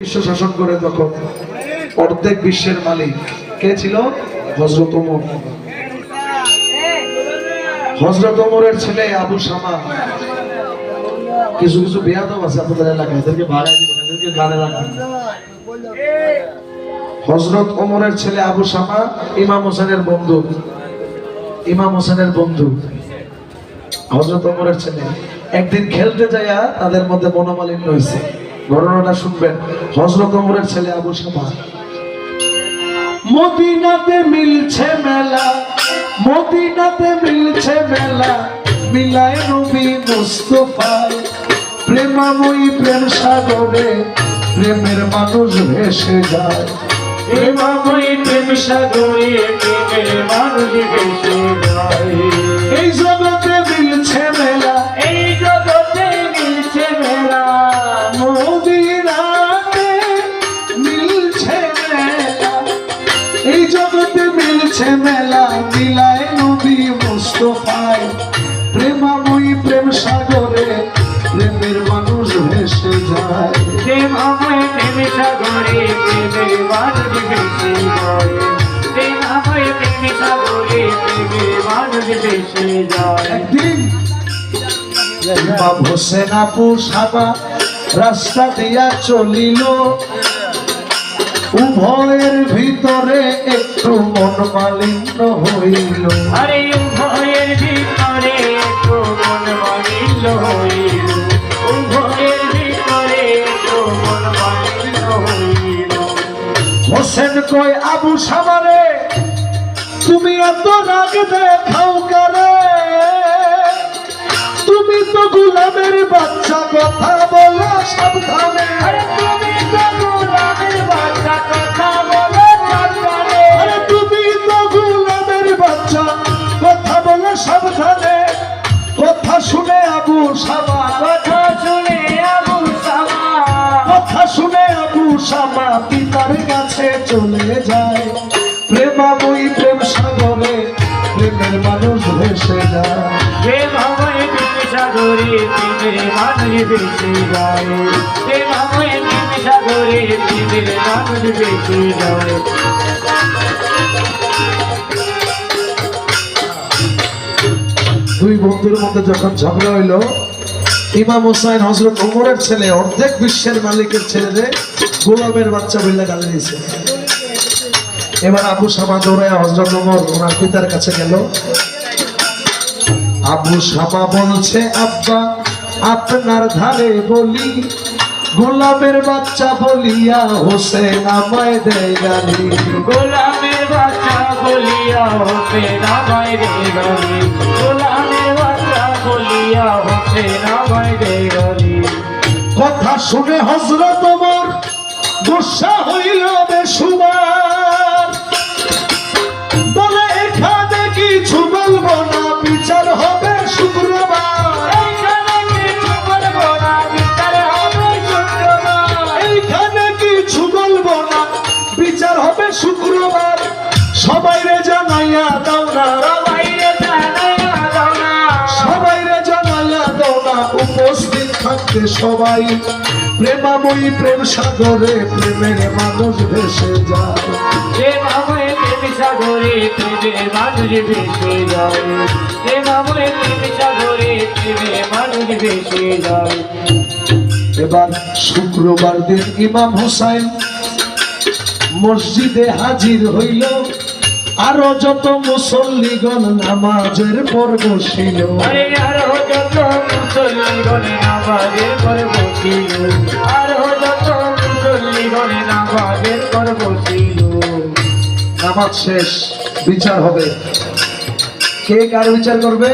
বিশ্ব শাসন করে তখন অর্ধেক বিশ্বের মালিক কে ছিল? হযরত ওমর। হযরত ওমরের ছেলে আবু শামা। কিছু কিছু বেয়াদব আছে আপনাদের এলাকায়, এদেরকে ভাগাই দিবেন, এদেরকে গানে রাখবেন। হযরত ওমরের ছেলে আবু শামা ইমাম হোসেনের বন্ধু। ইমাম হোসেনের বন্ধু হযরত ওমরের ছেলে। একদিন খেলতে যাইয়া তাদের মধ্যে মনোমালিন্য হয়েছে। ঘটনাটা শুনবেন। হযরত ওমরের ছেলে আবু শামা, মদিনাতে মিলছে মেলা, মদিনাতে মিলছে মেলা, মিলায় নবী মুস্তাফায়, প্রেমাময়ী প্রেম সাগরে প্রেমের মানুষ ভেসে যায়। প্রেমাময়ী প্রেম সাগরে প্রেমের মানুষ ভেসে যায়। এই জগতে মিলছে মেলা, এই জগতে মিলছে মেলা, মদিনাতে মিলছে মেলা, এই জগতে মিলছে মেলা, মিলায় নবী মুস্তাফায়, প্রেমাময়ী প্রেম সাগরে প্রেমের মানুষ ভেসে যায়। প্রেমাময়ী প্রেম সাগরে প্রেমের মানুষ ভেসে যায়। প্রেমাময়ী প্রেম সাগরে প্রেমের মানুষ ভেসে যায়। একদিন ইমাম হোসেন আবু শামা রাস্তা দিয়া চলিল, উভয়ের ভিতরে একটু মন মালিন্য হইল। আরে উভয়ের ভিতরে একটু মন মালিন্য হইল, উভয়ের ভিতরে একটু মন মালিন্য হইল। হোসেন কয় আবু শামারে, তুমি এত রাগ দেখাও কারে? তুমি তো গোলামের বাচ্চা, কথা বলো সাবধানে। আরে তুমি তো গোলামের বাচ্চা, কথা বলো সাবধানে। আরে তুমি তো গোলামের বাচ্চা, কথা বলো সাবধানে। কথা শুনে আবু শামা, কথা শুনে আবু শামা, কথা শুনে আবু শামা পিতার কাছে চলে যায়। প্রেমাময়ী প্রেম সাগরে প্রেমের মানুষ ভেসে যায়। প্রেমাময়ী প্রেম সাগরে প্রেমের মানুষ ভেসে যায়। প্রেমাময়ী প্রেম সাগরে প্রেমের মানুষ ভেসে যায়। দুই বন্ধুর মধ্যে যখন ঝগড়া হইল, ইমাম হোসেন হযরত ওমরের ছেলে, অর্ধেক বিশ্বের মালিকের ছেলে গোলামের বাচ্চা বললে গালি দিয়েছে। এবার আবু শামা দৌড়ায় হযরত ওমর ওনার পিতার কাছে গেল। আবু শামা বলছে, আব্বা আপনার ধারে বলি, গোলামের বাচ্চা বলিয়া হোসেন আমায় দেয় গালি। গোলামের বাচ্চা বলিয়া হোসেন আমায় দে গালি। গোলামের বাচ্চা বলিয়া হোসেন আমায় দে গালি। কথা শুনে হযরত ওমর গুসা হইল বেসুমার, বলে এখানে কিছু বলবো না, বিচার হবে শুক্রবার। এইখানে কিছু বলবো না, বিচার হবে শুক্রবার। এইখানে কিছু বলবো না, বিচার হবে শুক্রবার। সবাইরে জানাইয়া দাও না, সবাইরে জানাইয়া দাও না, সবাইরে জানাইয়া দাও না, উপস্থিত থাকতে সবাই। প্রেমাময়ী প্রেম সাগরে প্রেমের মানুষ ভেসে যায়। প্রেমাময়ী প্রেম সাগরে প্রেমের মানুষ ভেসে যায়। প্রেমাময়ী প্রেম সাগরে প্রেমের মানুষ ভেসে যায়। এবার শুক্রবার দিন ইমাম হোসেন মসজিদে হাজির হইল, আরো যত মুসল্লিগণ নামাজের পর বসিল। আরে আরো যত মুসল্লিগণ নামাজের পর বসিল, আরো যত মুসল্লিগণ নামাজের পর বসিল। নামাজ শেষ, বিচার হবে। কে কার বিচার করবে?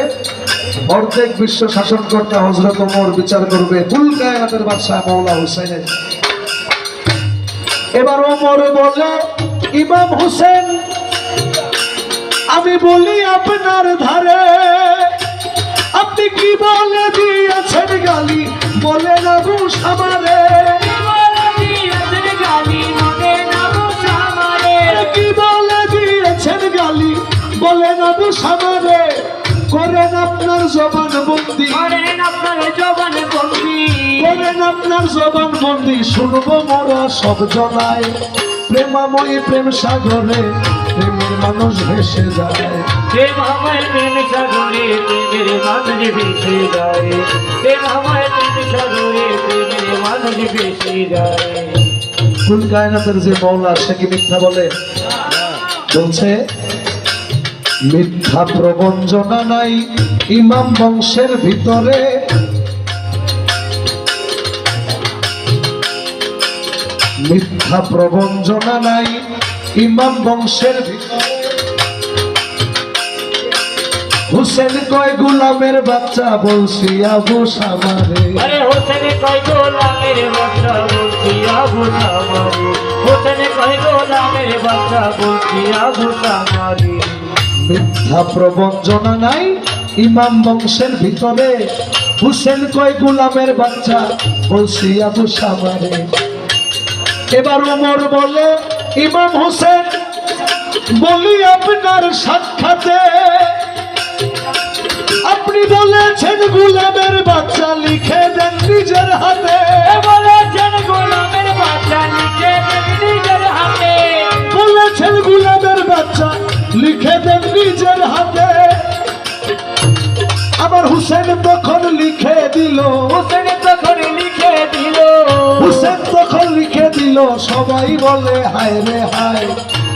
অর্ধেক বিশ্ব শাসন কর্তা হযরত ওমর বিচার করবে কুল কায়নাতের বাদশা মাওলা হোসেনের। এবার ওমর বলে, ইমাম হোসেন আমি বলি আপনার ধারে, আপনি কি বলে দিয়েছেন গালি, বলেন আবু শামারে। কি বলে দিয়েছেন গালি, বলেন আবু শামারে। করেন আপনার জবান বন্দি, করেন আপনার জবান বন্দি, করেন আপনার জবান বন্দি শুনবো মোরা সব জনায় প্রেমাময়ী প্রেম সাগরে প্রেমের মানুষ ভেসে যায় প্রেম আমায় প্রেম সাগরে প্রেমের মানুষ ভেসে যায় প্রেম আমায় প্রেম সাগরে প্রেমের মানুষ ভেসে যায় কুল কায়নাতের যে মৌলা সে কি মিথ্যা বলে বলছে মিথ্যা প্রবঞ্চনা নাই ইমাম বংশের ভিতরে মিথ্যা প্রবঞ্চনা নাই ইমাম বংশের ভিতরে হুসেন কয় গোলামের বাচ্চা বলছি আবু সামারে আরে হোসেন কয় গোলামের বাচ্চা বলছি আবু সামারি হোসেন কয় গোলামের বাচ্চা বলছি আবু সামারি মিথ্যা প্রবঞ্চনা নাই ইমাম বংশের ভিতরে হুসেন কয় গোলামের বাচ্চা বলছি আবু সামারে এবার ওমর বলে ইমাম হোসেন বলি আপনার সাক্ষাতে আপনি বলেছেন গোলামের বাচ্চা লিখে দেন নিজের হাতে বলেছেন গোলামের বাচ্চা লিখে দেন নিজের হাতে বলেছেন গোলামের বাচ্চা লিখে দেন নিজের হাতে আবার হুসেন তখন লিখে দিল হোসেন তখন লিখে দিল হুসেন তখন লিখে দিল সবাই বলে হায় রে হায়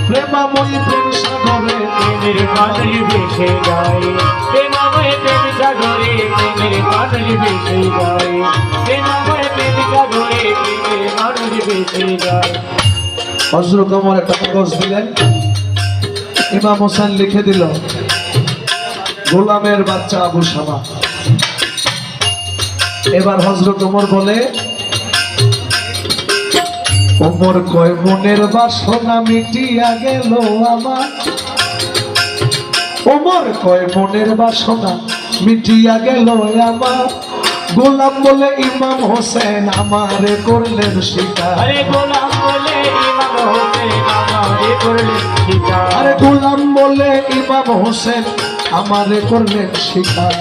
প্রেমাময়ী প্রেম সাগরে প্রেমের মানুষ ভেসে যায় প্রেমাময় প্রেম সাগরে প্রেমের মানুষ ভেসে যায় প্রেমাময় প্রেম সাগরে প্রেমের মানুষ ভেসে যায় হযরত ওমর একটা কাগজ দিলেন ইমাম হোসেন লিখে দিল গোলামের বাচ্চা আবু শামা এবার হযরত ওমর বলে ওমর কয় মনের বাসনা মিটিয়া গেল আমার ওমর কয় মনের বাসনা মিটিয়া গেল আমার গোলাম বলে ইমাম হোসেন আমারে করলেন শিকার আরে গোলাম বলে ইমাম হোসেন আমারে করলেন শিকার আরে গোলাম বলে ইমাম হোসেন আমারে করলেন শিকার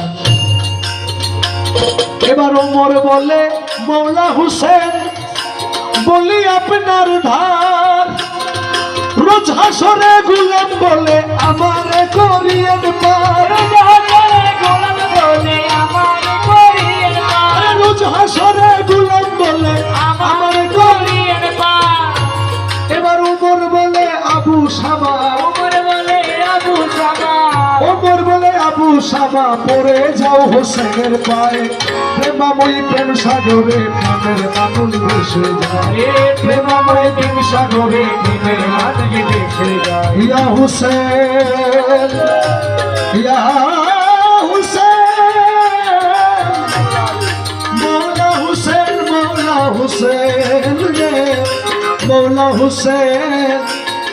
এবার ওমর বলে মৌলা হোসেন বলি আপনার ধার রোজ হাসরে গোলাম বলে আমারে করিয়েন পার গোলাম বলে আমারে করিয়েন পার রোজ হাসরে গোলাম বলে আমারে করিয়েন পার এবার ওমর বলে আবু শামা ওমর বলে আবু সামা ওমর বলে আবু শামা পড়ে যাও হোসেনের পায়ে প্রেমাময়ী প্রেম সাগরে প্রেমের মানুষ ভেসে যায় প্রেমাময়ী প্রেম সাগরে প্রেমের মানুষ ভেসে যায় ইয়া হুসেন ইয়া হুসেন মৌলা হুসেন মৌলা হুসেন রে মৌলা হুসেন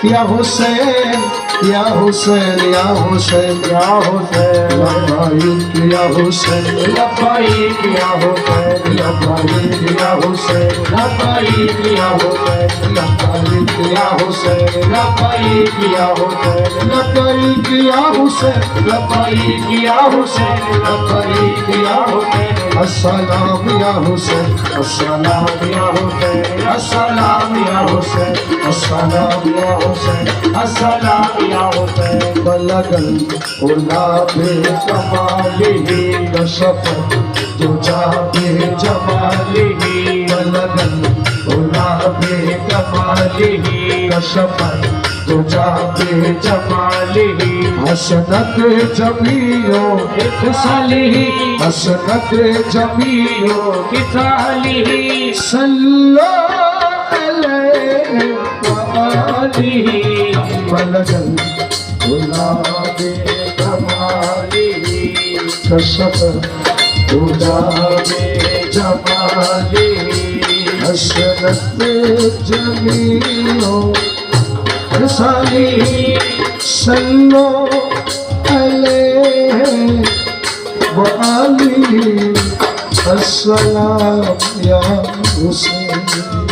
ইয়া হুসেন ইয়া হুসেন ইয়া হুসেন ইয়া হুসেন লব্বাইক ইয়া হুসেন লব্বাইক ইয়া হুসেন লব্বাইক ইয়া হুসেন লব্বাইক ইয়া হুসেন লব্বাইক ইয়া হুসেন লব্বাইক ইয়া হুসেন লব্বাইক ইয়া হুসেন লব্বাইক ইয়া হুসেন লব্বাইক ইয়া হুসেন السلام يا حسين السلام يا حسين السلام يا حسين السلام يا حسين السلام يا حسين بلغ الأولى بكماله كشف الدجى بجماله بلغ الأولى بكماله كشف الدجى بجماله حسنت جميع خصاله حسنت جميع خصاله صلوا عليه وآله بلغ الأولى بكماله كشف الهدى بجماله حسنت جميع خصاله صلوا عليه وآله السلام يا حسين